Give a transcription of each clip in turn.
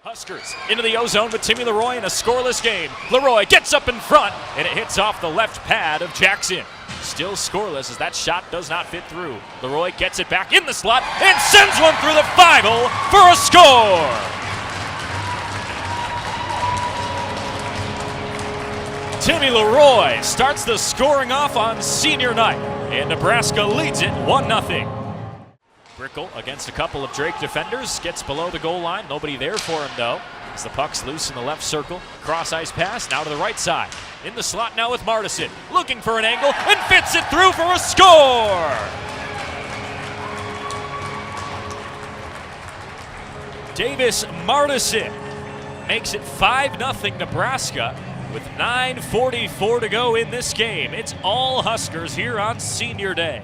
Huskers into the O-zone with Timmy Leroy in a scoreless game. Leroy gets up in front, and it hits off the left pad of Jackson. Still scoreless as that shot does not fit through. Leroy gets it back in the slot and sends one through the final for a score! Timmy Leroy starts the scoring off on senior night, and Nebraska leads it 1-0. Brickle against a couple of Drake defenders, gets below the goal line. Nobody there for him though, as the puck's loose in the left circle. Cross ice pass now to the right side. In the slot now with Martison, looking for an angle and fits it through for a score! Davis Martison makes it 5-0 Nebraska with 9:44 to go in this game. It's all Huskers here on Senior Day.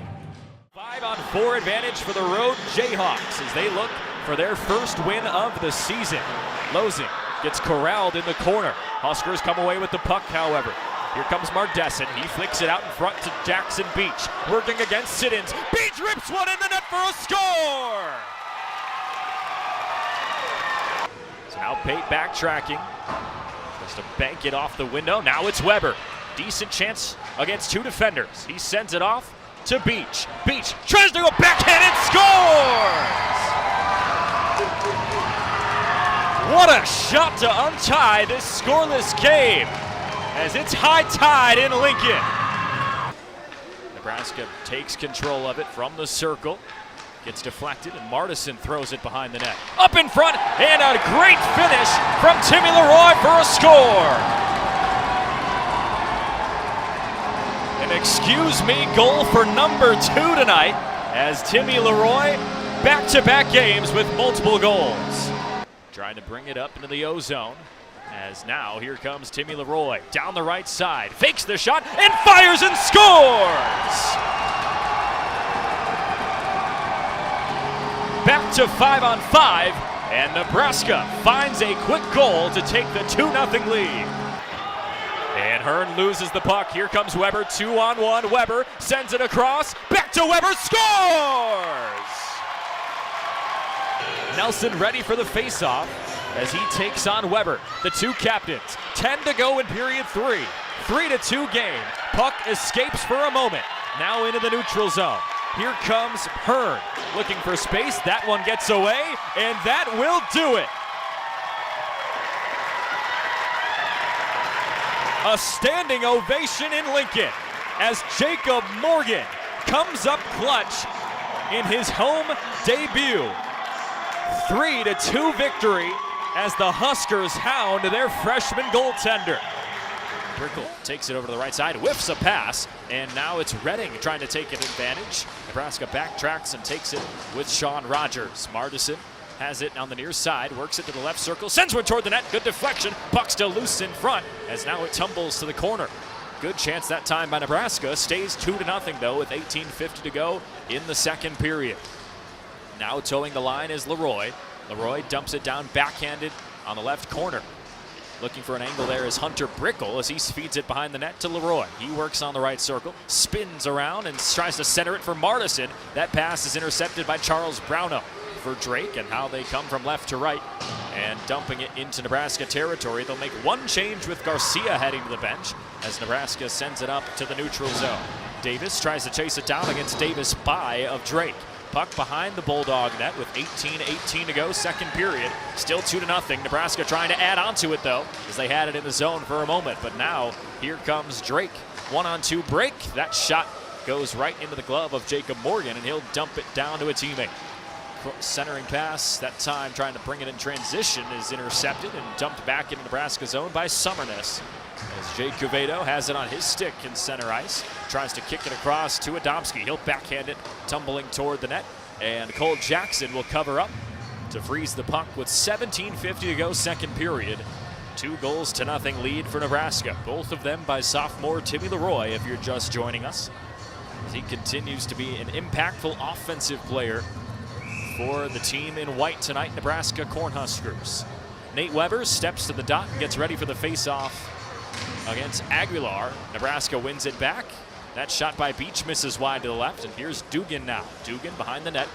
5-on-4 advantage for the road Jayhawks as they look for their first win of the season. Losing gets corralled in the corner. Huskers come away with the puck, however. Here comes Mardessen. He flicks it out in front to Jackson Beach. Working against Siddons. Beach rips one in the net for a score! So now Pate backtracking. Tries to bank it off the window. Now it's Weber. Decent chance against two defenders. He sends it off to Beach. Beach tries to go backhand and scores! What a shot to untie this scoreless game as it's high tide in Lincoln. Nebraska takes control of it from the circle. Gets deflected and Martison throws it behind the net. Up in front and a great finish from Timmy Leroy for a score! An excuse me goal for number 2 tonight as Timmy Leroy back-to-back games with multiple goals. Trying to bring it up into the O-zone as now here comes Timmy Leroy down the right side, fakes the shot and fires and scores! Back to 5-on-5 and Nebraska finds a quick goal to take the 2-0 lead. And Hearn loses the puck. Here comes Weber, 2-on-1. Weber sends it across. Back to Weber, scores! Nelson ready for the faceoff as he takes on Weber. The two captains, 10 to go in period 3. 3-2 game. Puck escapes for a moment. Now into the neutral zone. Here comes Hearn looking for space. That one gets away, and that will do it. A standing ovation in Lincoln as Jacob Morgan comes up clutch in his home debut. 3-2 victory as the Huskers hound their freshman goaltender. Brickle takes it over to the right side, whiffs a pass, and now it's Redding trying to take an advantage. Nebraska backtracks and takes it with Sean Rogers. Martison has it on the near side, works it to the left circle, sends one toward the net, good deflection, puck still loose in front, as now it tumbles to the corner. Good chance that time by Nebraska, stays 2-0 though with 18:50 to go in the second period. Now towing the line is Leroy. Leroy dumps it down backhanded on the left corner. Looking for an angle there is Hunter Brickle as he feeds it behind the net to Leroy. He works on the right circle, spins around and tries to center it for Martison. That pass is intercepted by Charles Browno. For Drake and how they come from left to right and dumping it into Nebraska territory. They'll make one change with Garcia heading to the bench as Nebraska sends it up to the neutral zone. Davis tries to chase it down against Davis by of Drake. Puck behind the Bulldog net with 18:18 to go, second period. Still 2-0. Nebraska trying to add on to it though, as they had it in the zone for a moment. But now here comes Drake. 1-on-2 break. That shot goes right into the glove of Jacob Morgan and he'll dump it down to a teammate. Centering pass, that time trying to bring it in transition, is intercepted and dumped back into Nebraska zone by Summerness. As Jake Cuvedo has it on his stick in center ice, tries to kick it across to Adamski. He'll backhand it, tumbling toward the net, and Cole Jackson will cover up to freeze the puck with 17:50 to go, second period. 2-0 lead for Nebraska, both of them by sophomore Timmy Leroy, if you're just joining us. As he continues to be an impactful offensive player for the team in white tonight, Nebraska Cornhuskers. Nate Weber steps to the dot and gets ready for the face-off against Aguilar. Nebraska wins it back. That shot by Beach misses wide to the left, and here's Dugan now. Dugan behind the net,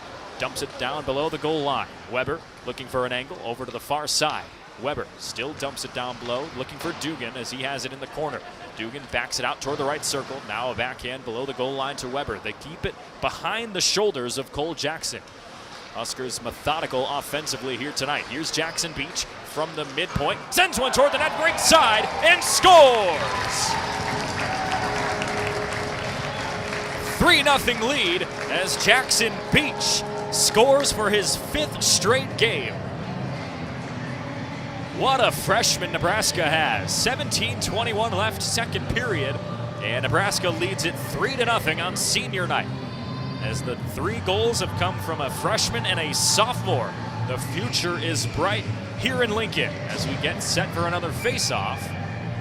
dumps it down below the goal line. Weber looking for an angle over to the far side. Weber still dumps it down below, looking for Dugan as he has it in the corner. Dugan backs it out toward the right circle. Now a backhand below the goal line to Weber. They keep it behind the shoulders of Cole Jackson. Huskers methodical offensively here tonight. Here's Jackson Beach from the midpoint. Sends one toward the net, right side, and scores! 3-0 lead as Jackson Beach scores for his 5th straight game. What a freshman Nebraska has. 17:21 left, second period, and Nebraska leads it 3-0 on senior night. As the 3 goals have come from a freshman and a sophomore, the future is bright here in Lincoln as we get set for another face-off.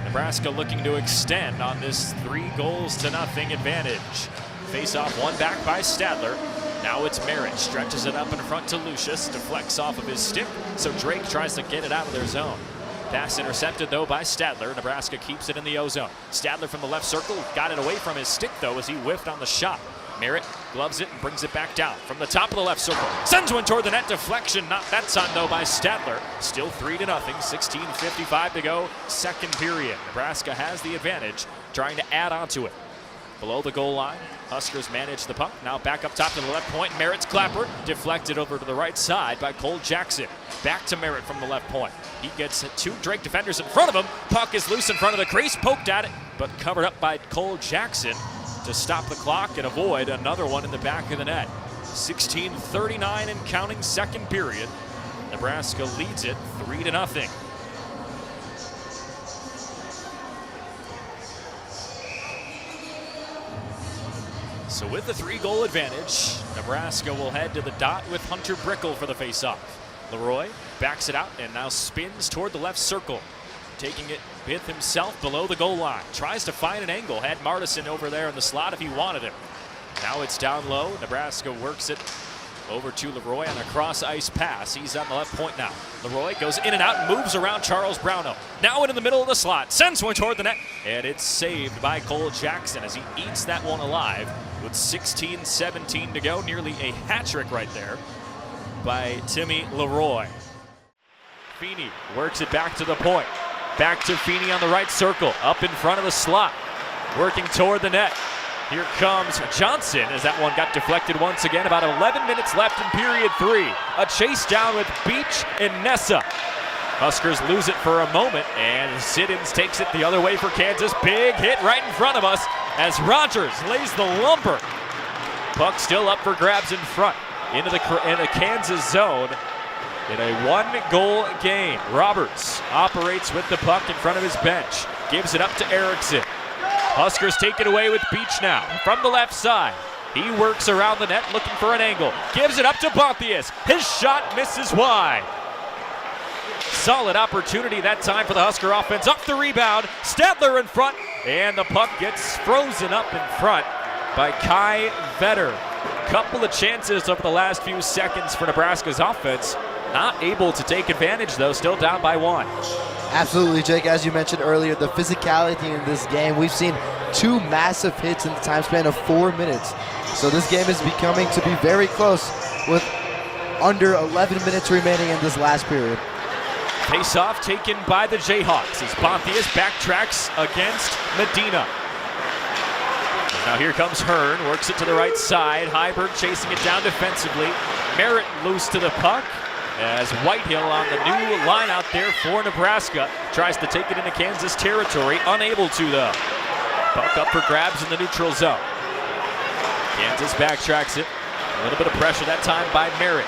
Nebraska looking to extend on this 3-0 advantage. Face-off won back by Stadler. Now it's Merritt, stretches it up in front to Lucius, deflects off of his stick, so Drake tries to get it out of their zone. Pass intercepted though by Stadler. Nebraska keeps it in the O-zone. Stadler from the left circle, got it away from his stick though as he whiffed on the shot. Merritt gloves it and brings it back down from the top of the left circle. Sends one toward the net, deflection, not that time though by Stadler. Still 3-0, 16:55 to go, second period. Nebraska has the advantage, trying to add on to it. Below the goal line, Huskers manage the puck. Now back up top to the left point. Merritt's clapper deflected over to the right side by Cole Jackson. Back to Merritt from the left point. He gets 2 Drake defenders in front of him. Puck is loose in front of the crease, poked at it, but covered up by Cole Jackson to stop the clock and avoid another one in the back of the net. 16:39 and counting, second period. Nebraska leads it 3-0. So with the 3-goal advantage, Nebraska will head to the dot with Hunter Brickle for the faceoff. Leroy backs it out and now spins toward the left circle. Taking it with himself below the goal line. Tries to find an angle. Had Martison over there in the slot if he wanted him. Now it's down low. Nebraska works it over to Leroy on a cross-ice pass. He's on the left point now. Leroy goes in and out and moves around Charles Brownell. Now into the middle of the slot. Sends one toward the net. And it's saved by Cole Jackson as he eats that one alive with 16:17 to go. Nearly a hat trick right there by Timmy Leroy. Feeney works it back to the point. Back to Feeney on the right circle. Up in front of the slot. Working toward the net. Here comes Johnson as that one got deflected once again. About 11 minutes left in period 3. A chase down with Beach and Nessa. Huskers lose it for a moment, and Siddons takes it the other way for Kansas. Big hit right in front of us as Rogers lays the lumber. Puck still up for grabs in front into the Kansas zone in a 1-goal game. Roberts operates with the puck in front of his bench. Gives it up to Erickson. Huskers take it away with Beach now from the left side. He works around the net looking for an angle. Gives it up to Bonthius. His shot misses wide. Solid opportunity that time for the Husker offense. Up the rebound. Stadler in front. And the puck gets frozen up in front by Kai Vetter. Couple of chances over the last few seconds for Nebraska's offense. Not able to take advantage though. Still down by 1. Absolutely, Jake. As you mentioned earlier, the physicality in this game. We've seen 2 massive hits in the time span of 4 minutes. So this game is becoming to be very close with under 11 minutes remaining in this last period. Face-off taken by the Jayhawks as Bonthius backtracks against Medina. Now here comes Hearn, works it to the right side. Heiberg chasing it down defensively. Merritt loose to the puck. As Whitehill on the new line out there for Nebraska tries to take it into Kansas territory, unable to though. Puck up for grabs in the neutral zone. Kansas backtracks it. A little bit of pressure that time by Merritt.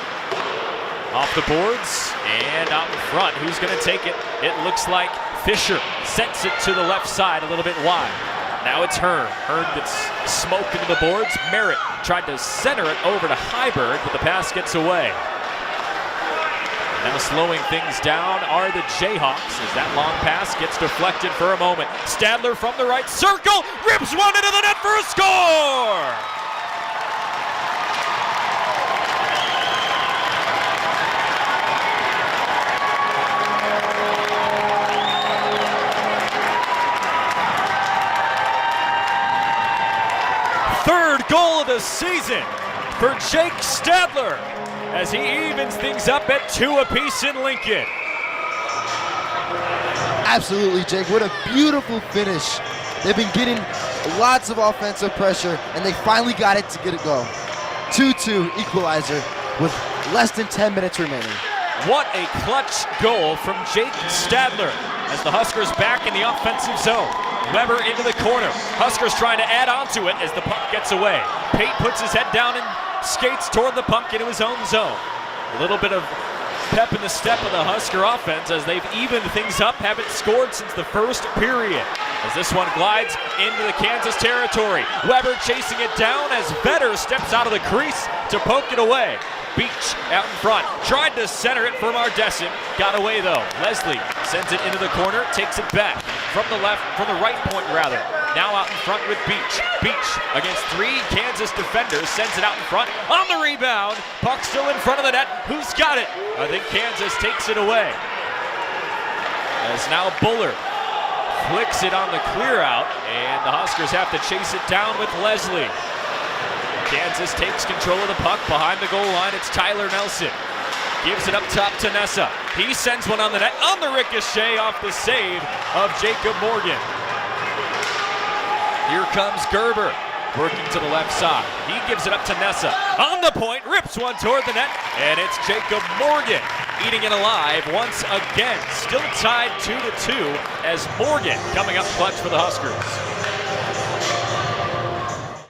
Off the boards and out in front. Who's going to take it? It looks like Fisher sets it to the left side a little bit wide. Now it's Hearn. Hearn gets smoked into the boards. Merritt tried to center it over to Heiberg, but the pass gets away. Now slowing things down are the Jayhawks as that long pass gets deflected for a moment. Stadler from the right circle, rips one into the net for a score! Third goal of the season for Jake Stadler as he evens things up at 2 apiece in Lincoln. Absolutely, Jake. What a beautiful finish. They've been getting lots of offensive pressure, and they finally got it to get it go. 2-2 equalizer with less than 10 minutes remaining. What a clutch goal from Jake Stadler as the Huskers back in the offensive zone. Weber into the corner. Huskers trying to add on to it as the puck gets away. Pate puts his head down and skates toward the puck into his own zone. A little bit of pep in the step of the Husker offense as they've evened things up, haven't scored since the first period. As this one glides into the Kansas territory. Weber chasing it down as Vedder steps out of the crease to poke it away. Beach out in front, tried to center it for Mardessin, got away though. Leslie sends it into the corner, takes it back from the right point rather. Now out in front with Beach. Beach against 3 Kansas defenders, sends it out in front. On the rebound, puck still in front of the net. Who's got it? I think Kansas takes it away. As now Bullard flicks it on the clear out, and the Huskers have to chase it down with Leslie. Kansas takes control of the puck behind the goal line. It's Tyler Nelson. Gives it up top to Nessa. He sends one on the net on the ricochet off the save of Jacob Morgan. Here comes Gerber working to the left side. He gives it up to Nessa. On the point, rips one toward the net, and it's Jacob Morgan eating it alive once again. Still tied 2-2 as Morgan coming up clutch for the Huskers.